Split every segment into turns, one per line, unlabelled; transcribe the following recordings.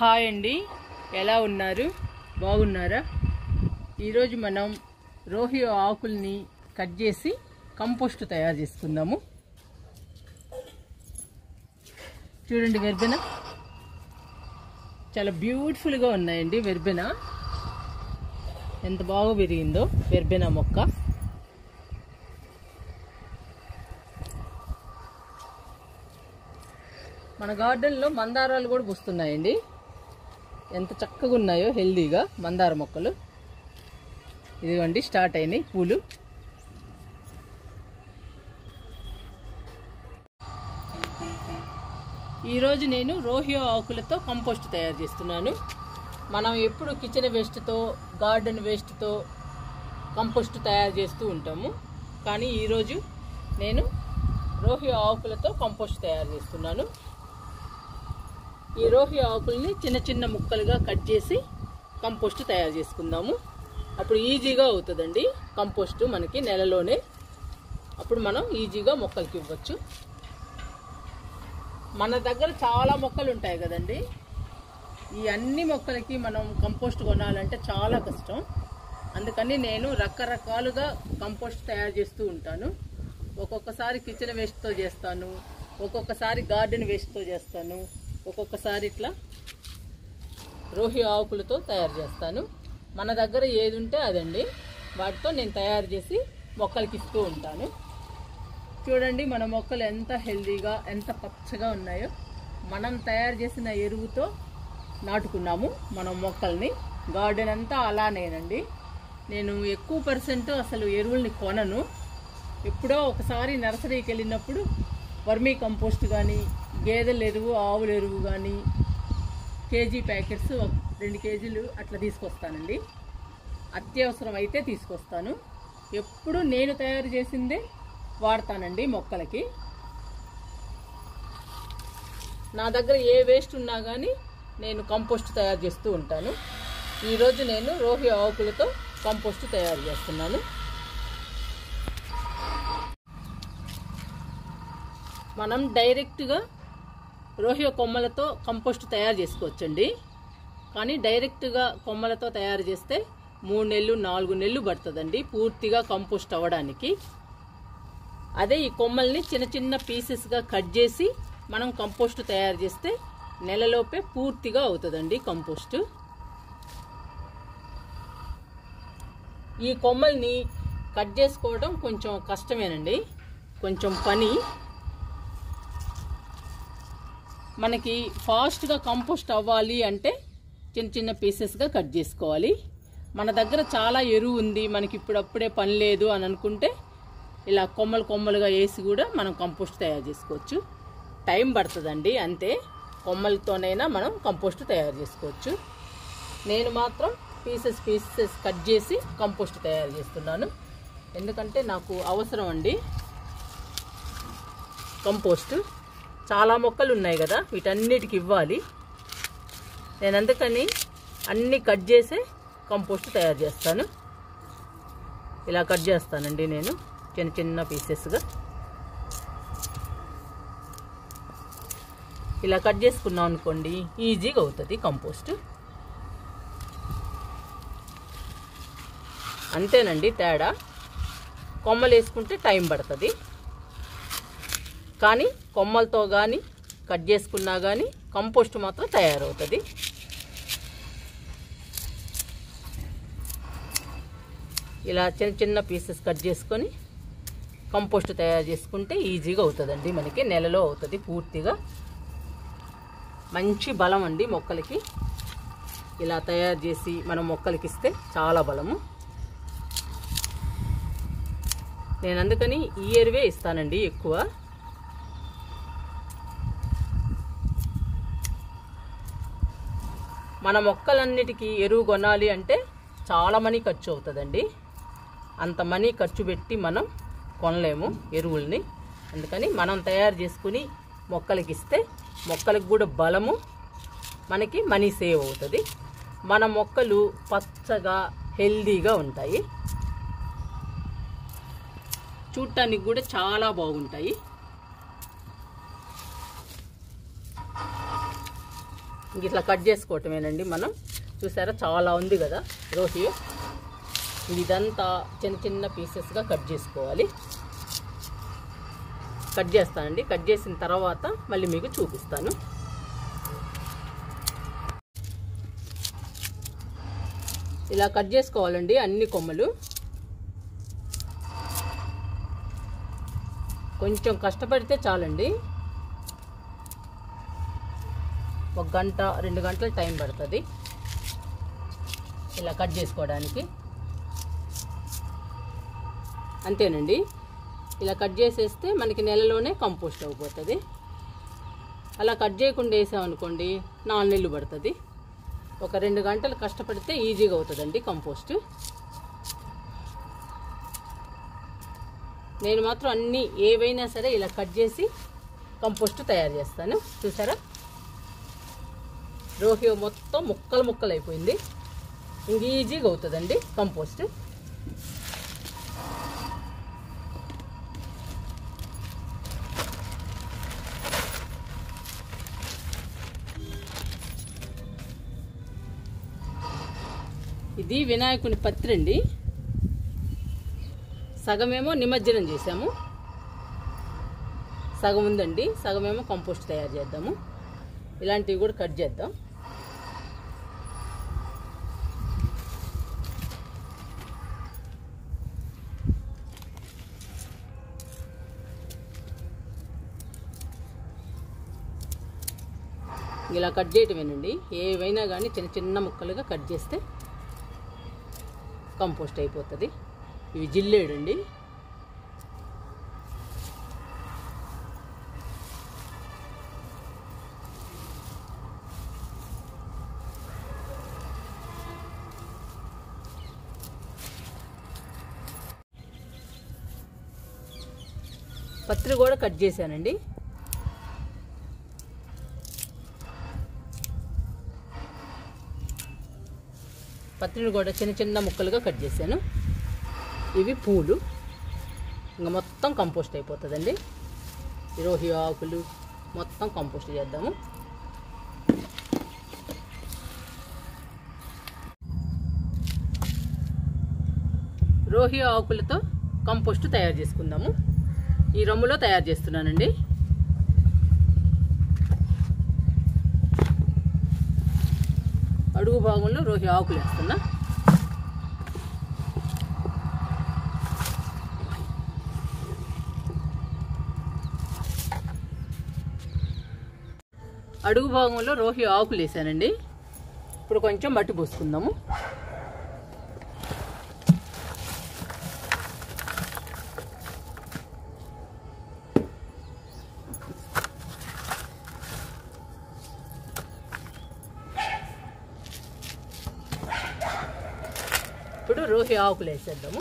Hi అండి, ఎలా ఉన్నారు? బాగున్నారా? ఈరోజు మనం రోహియో ఆకుల్ని కట్ చేసి కంపోస్ట్ తయారు చేసుకుందాము. చూడండి, వెర్బెన చాలా బ్యూటిఫుల్గా ఉన్నాయండి. వెర్బెన ఎంత బాగా పెరిగిందో వెర్బెన మొక్క. మన గార్డెన్లో మందారాలు కూడా పూస్తున్నాయండి. ఎంత చక్కగా ఉన్నాయో, హెల్దీగా మందార మొక్కలు. ఇదిగోండి, స్టార్ట్ అయినాయి పూలు. ఈరోజు నేను రోహియో ఆకులతో కంపోస్ట్ తయారు చేస్తున్నాను. మనం ఎప్పుడు కిచెన్ వేస్ట్తో, గార్డెన్ వేస్ట్తో కంపోస్ట్ తయారు చేస్తూ ఉంటాము. కానీ ఈరోజు నేను రోహియో ఆకులతో కంపోస్ట్ తయారు చేస్తున్నాను. ఈ రోహియో ఆకుల్ని చిన్న చిన్న ముక్కలుగా కట్ చేసి కంపోస్ట్ తయారు చేసుకుందాము. అప్పుడు ఈజీగా అవుతుందండి కంపోస్ట్ మనకి నెలలోనే. అప్పుడు మనం ఈజీగా మొక్కలకి ఇవ్వచ్చు. మన దగ్గర చాలా మొక్కలు ఉంటాయి కదండి. ఈ అన్ని మొక్కలకి మనం కంపోస్ట్ కొనాలంటే చాలా కష్టం. అందుకని నేను రకరకాలుగా కంపోస్ట్ తయారు చేస్తూ ఉంటాను. ఒక్కొక్కసారి కిచెన్ వేస్ట్తో చేస్తాను, ఒక్కొక్కసారి గార్డెన్ వేస్ట్తో చేస్తాను, ఒక్కొక్కసారి ఇట్లా రోహియో ఆకులతో తయారు చేస్తాను. మన దగ్గర ఏది ఉంటే అదండి, వాటితో నేను తయారు చేసి మొక్కలకి ఇస్తూ ఉంటాను. చూడండి, మన మొక్కలు ఎంత హెల్దీగా, ఎంత పచ్చగా ఉన్నాయో. మనం తయారు చేసిన ఎరువుతో నాటుకున్నాము మనం మొక్కల్ని. గార్డెన్ అంతా అలానేనండి. నేను ఎక్కువ పర్సెంట్ అసలు ఎరువుల్ని కొనను. ఎప్పుడో ఒకసారి నర్సరీకి వెళ్ళినప్పుడు వర్మీ కంపోస్ట్ కానీ, గేదెల ఎరువు, ఆవుల ఎరువు కానీ కేజీ ప్యాకెట్స్ 2 కేజీలు అట్లా తీసుకొస్తానండి. అత్యవసరం అయితే తీసుకొస్తాను. ఎప్పుడు నేను తయారు చేసిందే వాడతానండి మొక్కలకి. నా దగ్గర ఏ వేస్ట్ ఉన్నా కానీ నేను కంపోస్ట్ తయారు చేస్తూ ఉంటాను. ఈరోజు నేను రోహియో ఆకులతో కంపోస్ట్ తయారు చేస్తున్నాను. మనం డైరెక్ట్గా రోహియో కొమ్మలతో కంపోస్ట్ తయారు చేసుకోవచ్చండి. కానీ డైరెక్ట్గా కొమ్మలతో తయారు చేస్తే 3 నెలలు 4 నెలలు పడుతుందండి పూర్తిగా కంపోస్ట్ అవ్వడానికి. అదే ఈ కొమ్మల్ని చిన్న చిన్న పీసెస్గా కట్ చేసి మనం కంపోస్ట్ తయారు చేస్తే నెలలోపే పూర్తిగా అవుతుందండి కంపోస్ట్. ఈ కొమ్మల్ని కట్ చేసుకోవడం కొంచెం కష్టమేనండి, కొంచెం పని. మనకి ఫాస్ట్గా కంపోస్ట్ అవ్వాలి అంటే చిన్న చిన్న పీసెస్గా కట్ చేసుకోవాలి. మన దగ్గర చాలా ఎరువు ఉంది, మనకి ఇప్పుడప్పుడే పని లేదు అని అనుకుంటే ఇలా కొమ్మలు కొమ్మలుగా వేసి కూడా మనం కంపోస్ట్ తయారు చేసుకోవచ్చు. టైం పడుతుందండి అంతే. కొమ్మలతోనైనా మనం కంపోస్ట్ తయారు చేసుకోవచ్చు. నేను మాత్రం పీసెస్ కట్ చేసి కంపోస్ట్ తయారు చేస్తున్నాను. ఎందుకంటే నాకు అవసరం అండి కంపోస్ట్. చాలా మొక్కలు ఉన్నాయి కదా, వీటన్నిటికి ఇవ్వాలి. నేను అందుకని అన్నీ కట్ చేసే కంపోస్ట్ తయారు చేస్తాను. ఇలా కట్ చేస్తానండి నేను చిన్న చిన్న పీసెస్గా. ఇలా కట్ చేసుకున్నాం అనుకోండి, ఈజీగా అవుతుంది కంపోస్ట్. అంతేనండి తేడా. కొమ్మలు వేసుకుంటే టైం పడుతుంది, కానీ కొమ్మలతో కానీ కట్ చేసుకున్నా కానీ కంపోస్ట్ మాత్రం తయారవుతుంది. ఇలా చిన్న చిన్న పీసెస్ కట్ చేసుకొని కంపోస్ట్ తయారు చేసుకుంటే ఈజీగా అవుతుందండి. మనకి నెలలో అవుతుంది పూర్తిగా. మంచి బలం అండి మొక్కలకి. ఇలా తయారు చేసి మనం మొక్కలకి ఇస్తే చాలా బలము. నేను అందుకని ఈ ఎరువే ఇస్తానండి ఎక్కువ. మన మొక్కలన్నిటికీ ఎరువు కొనాలి అంటే చాలా మనీ ఖర్చు అవుతుందండి. అంత మనీ ఖర్చు పెట్టి మనం కొనలేము ఎరువుల్ని. అందుకని మనం తయారు చేసుకుని మొక్కలకి ఇస్తే మొక్కలకు కూడా బలము, మనకి మనీ సేవ్ అవుతుంది. మన మొక్కలు పచ్చగా హెల్దీగా ఉంటాయి, చూడటానికి కూడా చాలా బాగుంటాయి. ఇట్లా కట్ చేసుకోవటమేనండి మనం. చూసారా చాలా ఉంది కదా రోహి. ఇదంతా చిన్న చిన్న పీసెస్గా కట్ చేసుకోవాలి. కట్ చేస్తానండి. కట్ చేసిన తర్వాత మళ్ళీ మీకు చూపిస్తాను. ఇలా కట్ చేసుకోవాలండి అన్ని కొమ్మలు. కొంచెం కష్టపడితే చాలండి. 1 గంట 2 గంటలు టైం పడుతుంది ఇలా కట్ చేసుకోవడానికి. అంతేనండి. ఇలా కట్ చేసేస్తే మనకి నెలలోనే కంపోస్ట్ అయిపోతుంది. అలా కట్ చేయకుండా వేసామనుకోండి 4 నెలలు పడుతుంది. ఒక 2 గంటలు కష్టపడితే ఈజీగా అవుతుందండి కంపోస్ట్. నేను మాత్రం అన్నీ ఏవైనా సరే ఇలా కట్ చేసి కంపోస్ట్ తయారు చేస్తాను. చూసారా రోహి మొత్తం ముక్కలు ముక్కలు అయిపోయింది. ఇంక ఈజీగా అవుతుందండి కంపోస్ట్. ఇది వినాయకుని పత్రి అండి. సగమేమో నిమజ్జనం చేసాము, సగం ఉందండి. సగమేమో కంపోస్ట్ తయారు చేద్దాము. ఇలాంటివి కూడా కట్ చేద్దాం. ఇలా కట్ చేయటమేనండి. ఏవైనా కానీ చిన్న చిన్న ముక్కలుగా కట్ చేస్తే కంపోస్ట్ అయిపోతుంది. ఇవి జిల్లేడండి. పత్రి కూడా కట్ చేశానండి. పత్రిని కూడా చిన్న చిన్న ముక్కలుగా కట్ చేశాను. ఇవి పూలు. ఇంకా మొత్తం కంపోస్ట్ అయిపోతుందండి. ఈ రోహి ఆకులు మొత్తం కంపోస్ట్ చేద్దాము. రోహి ఆకులతో కంపోస్ట్ తయారు చేసుకుందాము. ఈ రమ్ములో తయారు చేస్తున్నానండి. అడుగు భాగంలో రోహి ఆకులు వేస్తున్నా. అడుగు భాగంలో రోహి ఆకులు వేసానండి. ఇప్పుడు కొంచెం మట్టి పోసుకుందాము. ఇప్పుడు రోహి ఆకులు వేసేద్దాము.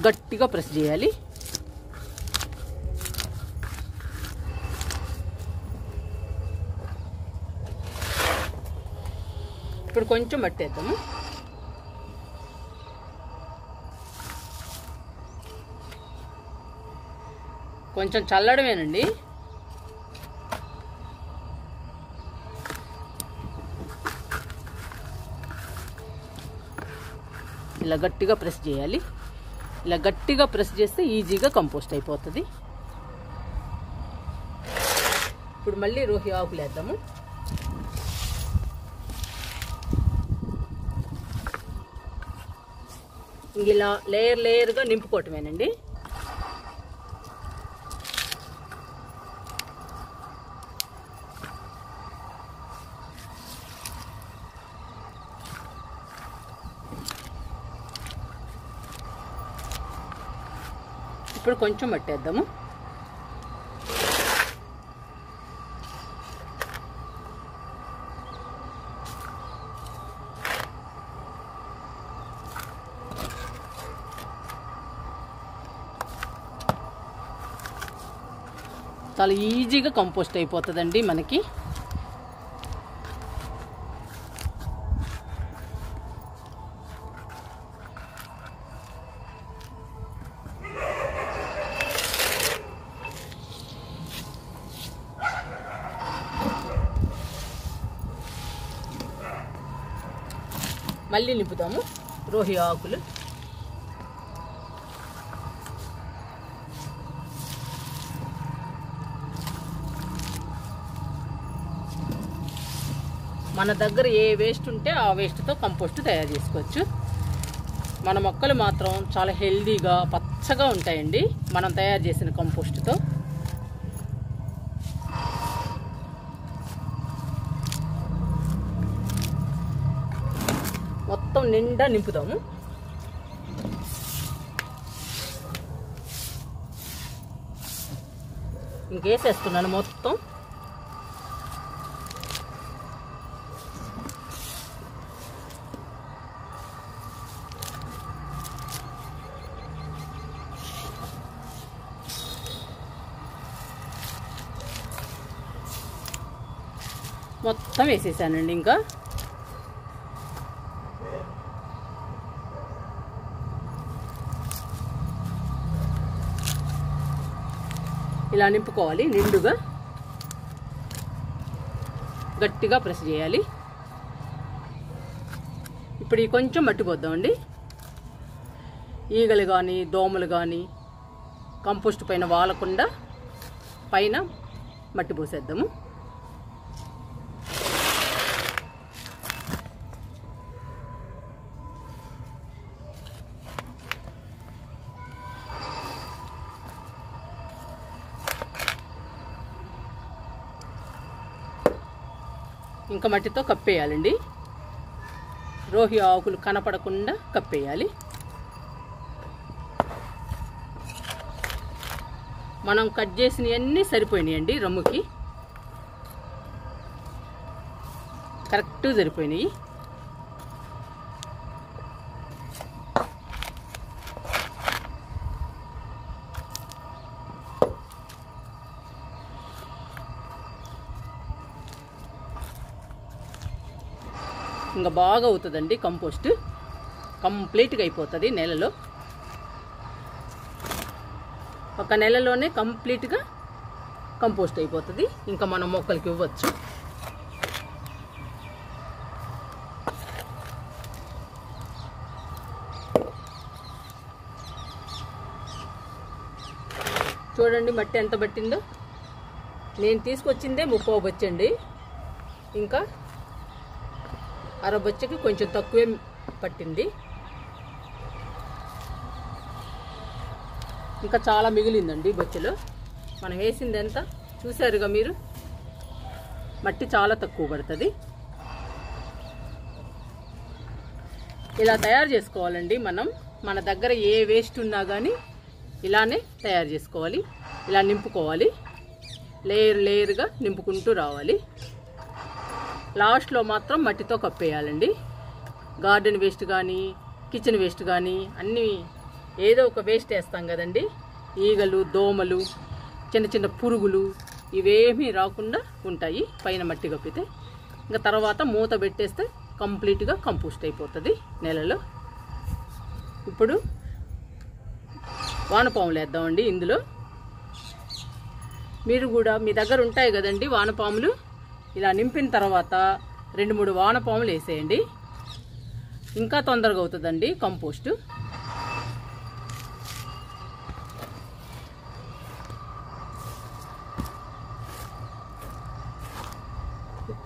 గట్టిగా ప్రెస్ చేయాలి. ఇప్పుడు కొంచెం మట్టి వేద్దాము. కొంచెం చల్లడమేనండి. ఇలా గట్టిగా ప్రెస్ చేయాలి. ఇలా గట్టిగా ప్రెస్ చేస్తే ఈజీగా కంపోస్ట్ అయిపోతుంది. ఇప్పుడు మళ్ళీ రోహి ఆకులు వేద్దాము. ఇలా లేయర్ లేయర్గా నింపుకోవటమేనండి. ఇప్పుడు కొంచెం మట్టేద్దాము. చాలా ఈజీగా కంపోస్ట్ అయిపోతుందండి మనకి. మళ్ళీ నింపుతాము రోహి ఆకులు. మన దగ్గర ఏ వేస్ట్ ఉంటే ఆ వేస్ట్తో కంపోస్ట్ తయారు చేసుకోవచ్చు. మన మొక్కలు మాత్రం చాలా హెల్దీగా పచ్చగా ఉంటాయండి మనం తయారు చేసిన కంపోస్ట్తో. మొత్తం నిండా నింపుతాము. ఇంకేసేస్తున్నాను మొత్తం. మొత్తం వేసేసానండి. ఇంకా ఇలా నింపుకోవాలి. నిండుగా గట్టిగా ప్రెస్ చేయాలి. ఇప్పుడు కొంచెం మట్టి పోద్దామండి. ఈగలు కానీ దోమలు కానీ కంపోస్ట్ పైన వాలకుండా పైన మట్టి పోసేద్దాము. ఇంకా మట్టితో కప్పేయాలండి. రోహి ఆకులు కనపడకుండా కప్పేయాలి. మనం కట్ చేసినవన్నీ సరిపోయినాయండి. రమ్ముకి కరెక్ట్ సరిపోయినాయి. ఇంకా బాగా అవుతుందండి కంపోస్ట్. కంప్లీట్గా అయిపోతుంది నెలలో. ఒక నెలలోనే కంప్లీట్గా కంపోస్ట్ అయిపోతుంది. ఇంకా మనం మొక్కలకి ఇవ్వచ్చు. చూడండి మట్టి ఎంత పట్టిందో. నేను తీసుకొచ్చిందే 30 బొచ్చండి. ఇంకా 60 బొచ్చకి కొంచెం తక్కువే పట్టింది. ఇంకా చాలా మిగిలిందండి బొచ్చలో. మనం వేసింది ఎంత చూసారుగా మీరు. మట్టి చాలా తక్కువ పడుతుంది. ఇలా తయారు చేసుకోవాలండి మనం. మన దగ్గర ఏ వేస్ట్ ఉన్నా కానీ ఇలానే తయారు చేసుకోవాలి. ఇలా నింపుకోవాలి. లేయర్ లేయర్గా నింపుకుంటూ రావాలి. లాస్ట్లో మాత్రం మట్టితో కప్పేయాలండి. గార్డెన్ వేస్ట్ కానీ కిచెన్ వేస్ట్ కానీ అన్నీ ఏదో ఒక వేస్ట్ వేస్తాం కదండి. ఈగలు దోమలు చిన్న చిన్న పురుగులు ఇవేమీ రాకుండా ఉంటాయి పైన మట్టి కప్పితే. ఇంకా తర్వాత మూత పెట్టేస్తే కంప్లీట్గా కంపోస్ట్ అయిపోతుంది నెలలో. ఇప్పుడు వానపాములు వేద్దామండి ఇందులో. మీరు కూడా మీ దగ్గర ఉంటాయి కదండి వానపాములు. ఇలా నింపిన తర్వాత 2-3 వానపాములు వేసేయండి. ఇంకా తొందరగా అవుతుందండి కంపోస్ట్.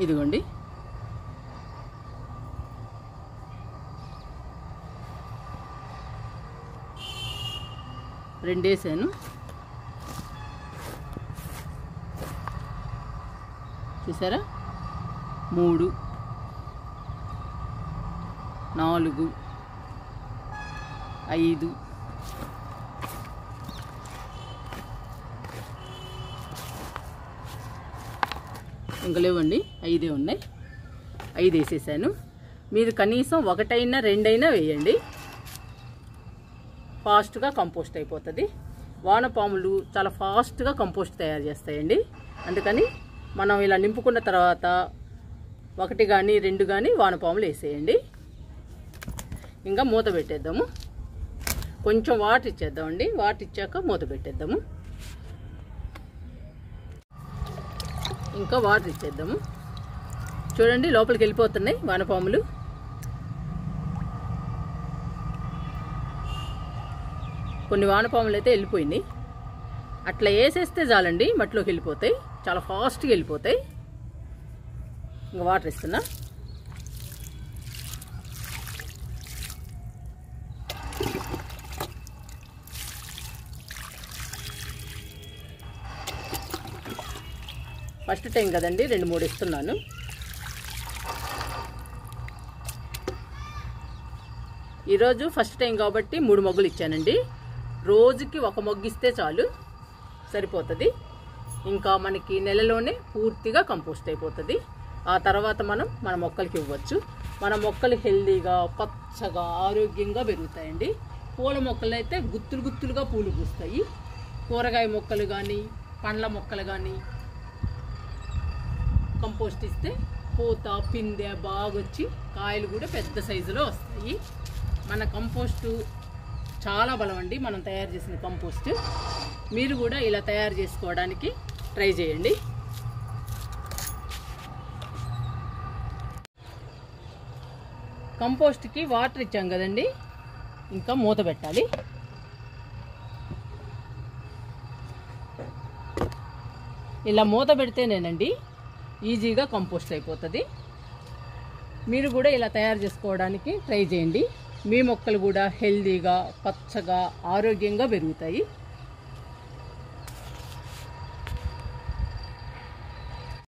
ఇదిగోండి. రెండేసాను. చూసారా? 3 4 5 ఇంకా లేవండి. 5 ఉన్నాయి. 5 వేసేసాను. మీరు కనీసం 1 అయినా 2 అయినా వేయండి. ఫాస్ట్గా కంపోస్ట్ అయిపోతుంది. వానపాములు చాలా ఫాస్ట్గా కంపోస్ట్ తయారు చేస్తాయండి. అందుకని మనం ఇలా నింపుకున్న తర్వాత 1 కానీ 2 కానీ వానపాములు వేసేయండి. ఇంకా మూత పెట్టేద్దాము. కొంచెం వాటర్ ఇచ్చేద్దామండి. వాటర్ ఇచ్చాక మూత పెట్టేద్దాము. ఇంకా వాటర్ ఇచ్చేద్దాము. చూడండి లోపలికి వెళ్ళిపోతున్నాయి వానపాములు. కొన్ని వానపాములు అయితే వెళ్ళిపోయినాయి. అట్లా వేసేస్తే చాలండి, మట్టిలోకి వెళ్ళిపోతాయి, చాలా ఫాస్ట్గా వెళ్ళిపోతాయి. ఇంకా వాటర్ ఇస్తున్నా. ఫస్ట్ టైం కదండి, 2-3 ఇస్తున్నాను. ఈరోజు ఫస్ట్ టైం కాబట్టి 3 మొగ్గులు ఇచ్చానండి. రోజుకి 1 మొగ్గు ఇస్తే చాలు, సరిపోతుంది. ఇంకా మనకి నెలలోనే పూర్తిగా కంపోస్ట్ అయిపోతుంది. ఆ తర్వాత మన మొక్కలకి ఇవ్వచ్చు. మన మొక్కలు హెల్దీగా, పచ్చగా, ఆరోగ్యంగా పెరుగుతాయండి. పూల మొక్కలు అయితే గుత్తులు గుత్తులుగా పూలు పూస్తాయి. కూరగాయ మొక్కలు కానీ, పండ్ల మొక్కలు కానీ కంపోస్ట్ ఇస్తే పూత, పిందె బాగా వచ్చి కాయలు కూడా పెద్ద సైజులో వస్తాయి. మన కంపోస్టు చాలా బలం అండి, మనం తయారు చేసిన కంపోస్ట్. మీరు కూడా ఇలా తయారు చేసుకోవడానికి ట్రై చేయండి. కంపోస్ట్కి వాటర్ ఇచ్చాం కదండి, ఇంకా మూత పెట్టాలి. ఇలా మూత పెడితేనేనండి ఈజీగా కంపోస్ట్ అయిపోతుంది. మీరు కూడా ఇలా తయారు చేసుకోవడానికి ట్రై చేయండి. మీ మొక్కలు కూడా హెల్దీగా, పచ్చగా, ఆరోగ్యంగా పెరుగుతాయి.